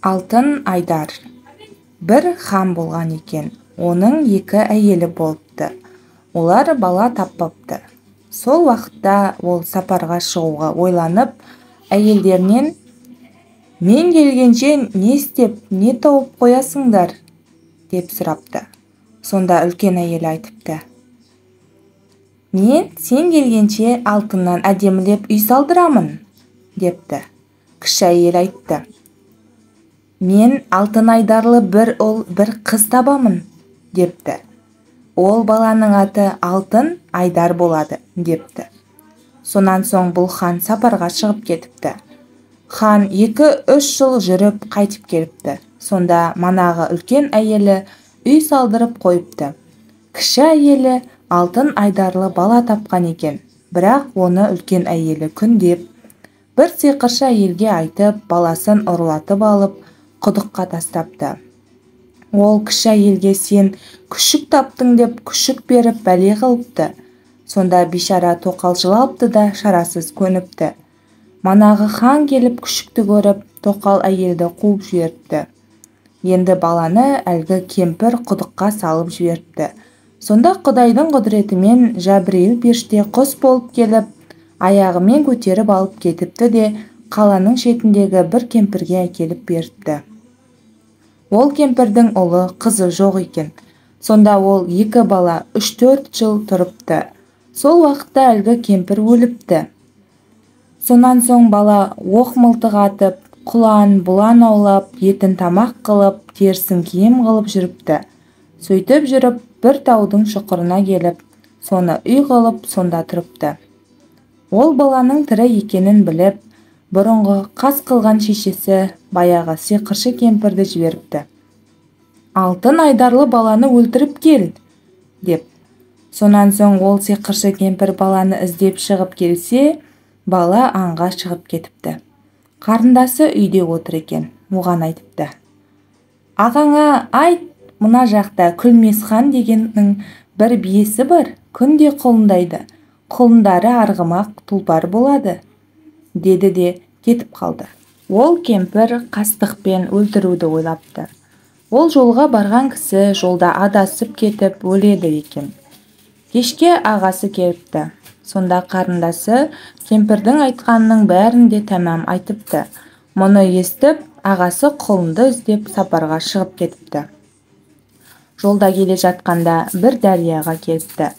Алтын Айдар. Бір хан болған екен. Оның екі әйелі болыпты. Олар бала таппапты. Сол уақытта ол сапарға шығуға ойланып, әйелдерінен: «Мен келгенше не істеп, не тауып қоясыңдар?» деп сұрапты. Сонда үлкен әйел айтыпты: «Мен сен келгенше алтыннан әдемілеп үй салдырамын» депті. Кіші әйел айтты: «Мен алтын айдарлы бір ұл, бір қыз табамын» депті. «Ол баланың аты Алтын Айдар болады» депті. Сонан соң бұл хан сапарға шығып кетіпті. Хан 2-3 жыл жүріп қайтып келіпті. Сонда манағы үлкен әйелі үй салдырып қойыпты. Кіші әйелі Алтын Айдарлы бала тапқан екен. Бірақ оны үлкен әйелі күндеп, бір сиқыршы әйелге айтып, баласын ұрлатып алып, құдыққа тастапты. Ол кіші әйелге: «Сен күшік таптың» деп күшік беріп бәле қылыпты. Сонда бишара тоқал жылапты да шарасыз көніпті. Манағы хан келіп күшікті көріп, тоқал әйелді қуып жіберіпті. Енді баланы әлгі кемпір құдыққа салып жіберіпті. Сонда Құдайдың құдіретімен Жәбірейіл періште құс болып келіп, аяғымен көтеріп алып кетіпті де қаланың шетіндегі бір кемпірге әкеліп беріпті. Ол кемпірдің ұлы, қызы жоқ екен. Сонда ол 2 бала 3-4 жыл тұрыпты. Сол уақытта әлгі кемпір өліпті. Сонан соң бала оқ мылтық атып, құлан бұлан аулап, етін тамақ қылып, терісін киім қылып жүріпті. Сөйтіп жүріп, бір таудың шұқырына келіп, соны үй қылып, сонда тұрыпты. Ол баланың тірі екенін біліп, бұрынғы қас қылған шешесі баяғы сиқыршы кемпірді жіберіпті. «Алтын Айдарлы баланы өлтіріп кел» деп. Сонан соң ол сиқыршы кемпір баланы іздеп шығып келсе, бала аңға шығып кетіпті. Қарындасы үйде отыр екен. Оған айтыпты: «Ағаңа айт, мына жақта Күлмесхан дегеннің бір биесі бар, күнде құлындайды. Құлындары арғымақ, тұлпар болады» деді де кетіп қалды. Ол кемпір қастықпен өлтіруді ойлапты. Ол жолға барған кісі жолда адасып кетіп өледі екен. Кешке ағасы келіпті. Сонда қарындасы кемпірдің айтқанының бәрін де тәмам айтыпты. Мұны естіп, ағасы құлынды іздеп сапарға шығып кетіпті. Жолда келе жатқанда бір дарияға келіпті.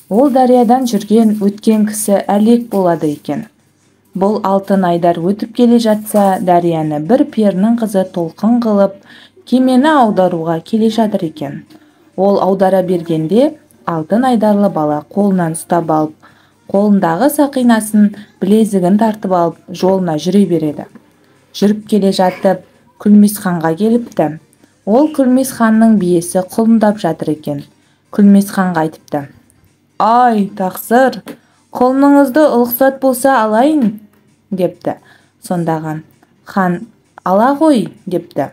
Ол дариядан жүрген өткен кісі әлек болады екен. Бұл Алтын Айдар өтіп келе жатса, дарияны бір перінің қызы толқын қылып, кемені аударуға келе жатыр екен. Ол аудара бергенде, Алтын Айдарлы бала қолынан ұстап алып, қолындағы сақинасын, білезігін тартып алып, жолына жүре береді. Жүріп келе жатып, Күлмесханға келіпті. Ол Күлмесханның биесі құлындап жатыр екен. Күлмесханға айтыпты: «Ай, тақсыр, құлыныңызды ұлықсат болса алайын» депті. Сондаған хан: «Ала ғой» депті.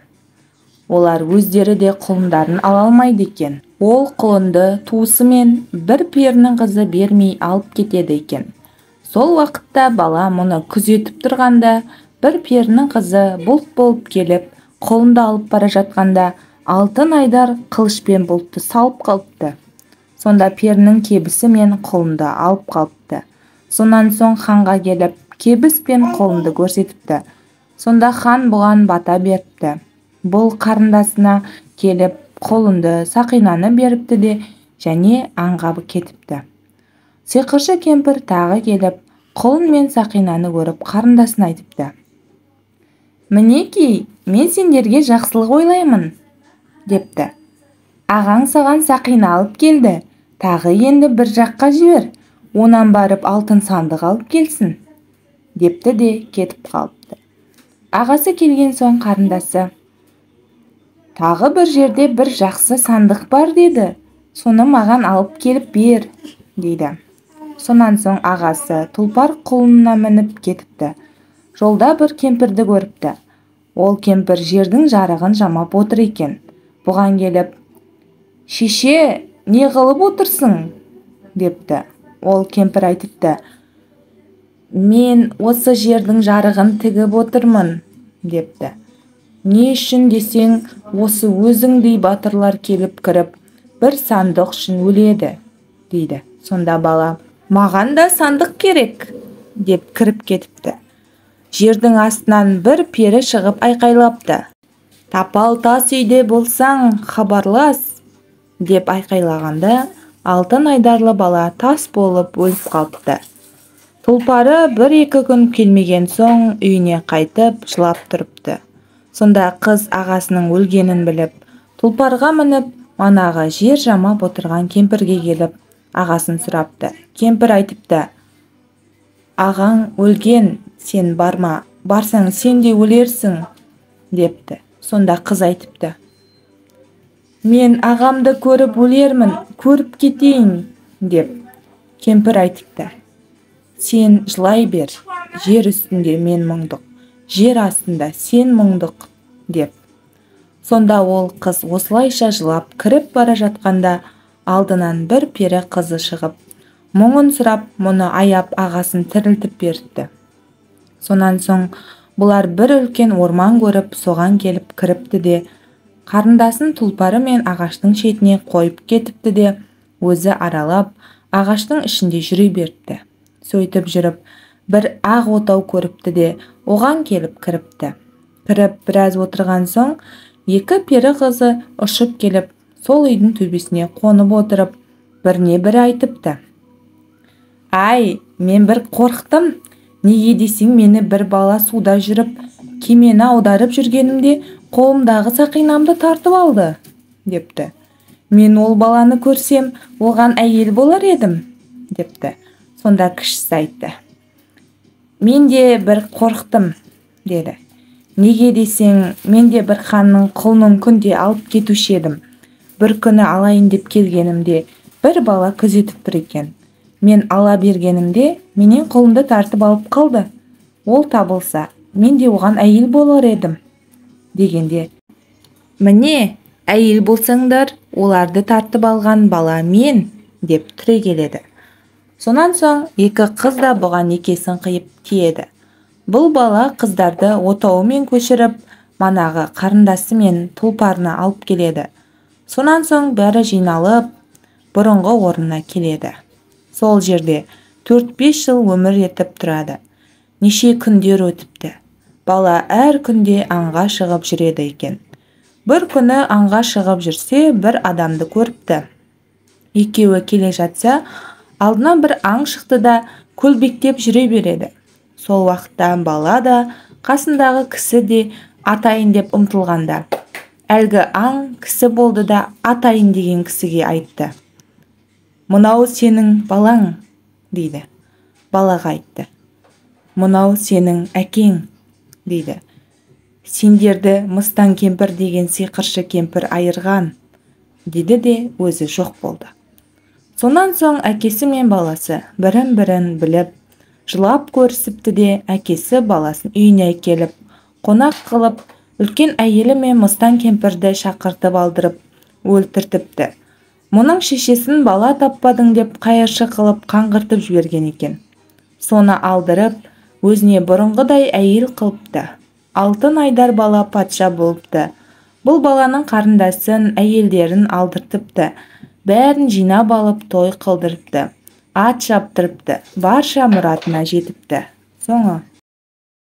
Олар өздері де құлындарын ала алмайды екен. Ол құлынды туысымен бір перінің қызы бермей алып кетеді екен. Сол уақытта бала мұны күзетіп тұрғанда, бір перінің қызы бұлт болып келіп, құлынды алып бара жатқанда, Алтын Айдар қылышпен бұлтты салып қалыпты. Сонда перінің кебісі мен құлынды алып қалыпты. Сонан соң ханға келіп, кебіс пен құлынды көрсетіпті. Сонда хан бұған бата беріпті. Бұл қарындасына келіп, құлынды, сақинаны беріпті де, және аңға кетіпті. Сиқыршы кемпір тағы келіп, құлын мен сақинаны көріп, қарындасына айтыпты: «Мінекей, мен сендерге жақсылық ойлаймын» депті. «Ағаң саған сақина алып келді, тағы енді бір жаққа жібер, онан барып алтын сандық алып келсін» депті де кетіп қалыпты. Ағасы келген соң қарындасы: «Тағы бір жерде бір жақсы сандық бар деді, соны маған алып келіп бер» дейді. Сонан соң ағасы тұлпар құлынына мініп кетіпті. Жолда бір кемпірді көріпті. Ол кемпір жердің жарығын жамап отыр екен. Бұған келіп: «Шеше, не қылып отырсың?» депті. Ол кемпір айтыпты: «Мен осы жердің жарығын тігіп отырмын» депті. Не үшін десең, осы өзіңдей батырлар келіп кіріп, бір сандық үшін өледі, дейді. Сонда бала, маған да сандық керек, деп кіріп кетіпті. Жердің астынан бір пері шығып айқайлапты. Тапал тас үйде болсаң, хабарлас, деп айқайлағанда, алтын айдарлы бала тас болып өліп қалыпты. Тұлпары 1-2 күн келмеген соң үйіне қайтып жылап тұрыпты. Сонда қыз ағасының өлгенін біліп, тұлпарға мініп, манағы жер жамап отырған кемпірге келіп, ағасын сұрапты. Кемпір айтыпты: ағаң өлген, сен барма, барсаң сен де өлерсің, депті. Сонда қыз айтыпты: мен ағамды көріп өлермін, көріп кетейін, деп. Кемпір айтыпты: сен жылай бер, жер үстінде мен мұңдық, жер астында сен мұңдық, деп. Сонда ол қыз осылайша жылап кіріп бара жатқанда, алдынан бір пері қызы шығып, мұңын сұрап, мұны аяп ағасын тірілтіп беріпті. Сонан соң бұлар бір үлкен орман көріп, соған келіп кіріпті де, қарындасын тұлпары мен ағаштың шетіне қойып кетіпті де, өзі аралап, ағаштың ішінде жүре беріпті. Сөйтіп жүріп, бір ақ отау көріпті де, оған келіп кіріпті. Кіріп біраз отырған соң, 2 пері қызы ұшып келіп, сол үйдің төбесіне қонып отырып, біріне бірі айтыпты: ай, мен бір қорықтым, неге десең, мені бір бала суда жүріп, кемені аударып жүргенімде қолымдағы сақинамды тартып алды, депті. Мен ол баланы көрсем, оған әйел болар едім, депті. Сонда кішісі айтты: мен де бір қорықтым, деді. Неге десең, мен де бір ханның құлынын күнде алып кетуші едім. Бір күні алайын деп келгенімде, бір бала күзетіп тұр екен. Мен ала бергенімде, менен құлымды тартып алып қалды. Ол табылса, мен де оған әйел болар едім, дегенде: міне, әйел болсаңдар, оларды тартып алған бала мен, деп түрегеледі. Сонан соң 2 қыз да бұған некесін қиып тиеді. Бұл бала қыздарды отауымен көшіріп, манағы қарындасы мен тұлпарына алып келеді. Сонан соң бәрі жиналып, бұрынғы орнына келеді. Сол жерде 4-5 жыл өмір етіп тұрады. Неше күндер өтіпті. Бала әр күнде аңға шығып жүреді екен. Бір күні аңға шығып жүрсе, бір адамды көріпті. Екеуі келе жатса, алдынан бір аң шықты да көлбектеп жүре береді. Сол уақытта бала да, қасындағы кісі де атайын деп ұмтылғанда, әлгі аң кісі болды да атайын деген кісіге айтты: мынау сенің балаң, дейді. Балаға айтты: мынау сенің әкең, дейді. Сендерді мыстан кемпір деген сиқыршы кемпір айырған, деді де өзі жоқ болды. Сонан соң әкесі мен баласы бірін-бірін біліп, жылап көрісіпті де, әкесі баласын үйіне келіп, қонақ қылып, үлкен әйелі мен мыстан кемпірді шақыртып алдырып, өлтіртіпті. Мұның шешесін бала таппадың деп қайыршы қылып қаңғыртып жіберген екен. Соны алдырып, өзіне бұрынғыдай әйел қылыпты. Алтын айдар бала патша болыпты. Бұл баланың қарындасын, әйелдерін алдыртыпты. Бәрін жинап алып той қылдырыпты. Ат шаптырыпты. Барша мұратына жетіпті. Соңы.